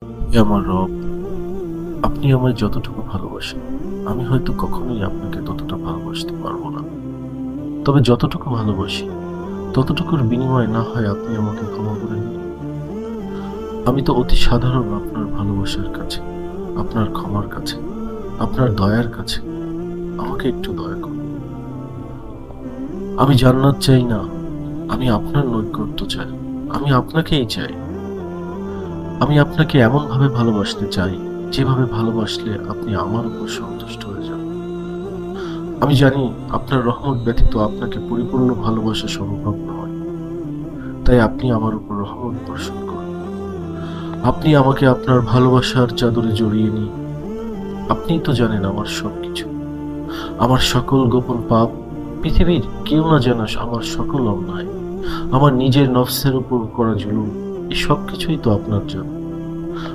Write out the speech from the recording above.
হে আমার রব, আপনি আমায় যতটুকু ভালোবাসেন, আমি হয়তো কখনোই আপনাকে ততটা ভালোবাসতে পারবো না। তবে যতটুকু ভালোবাসি, ততটুকুর বিনিময়ে না হয় আপনি আমাকে ক্ষমা করে দিন। আমি তো অতি সাধারণ আপনার ভালোবাসার কাছে, আপনার ক্ষমার কাছে, আপনার দয়ার কাছে। আমাকে একটু দয়া করুন। আমি জান্নাত চাই না, আমি আপনার নৈকট্য চাই। আমি আপনাকেই চাই। আমি আপনাকে এমনভাবে ভালোবাসতে চাই, যেভাবে ভালোবাসলে আপনি আমার উপর সন্তুষ্ট হয়ে যান। আমি জানি আপনার রহমত ব্যতীত আপনাকে পরিপূর্ণ ভালোবাসা সম্ভব নয়। তাই আপনি আমার উপর রহমত বর্ষণ করুন। আপনি আমাকে আপনার ভালোবাসার চাদরে জড়িয়ে নিন। আপনিই তো জানেন আমার সবকিছু, আমার সকল গোপন পাপ। পৃথিবীর কেউ না জানে আমার সকল অন্যায়, আমার নিজের নফসের উপর করা জুলুম। এই সবকিছুই তো আপনার জন্য।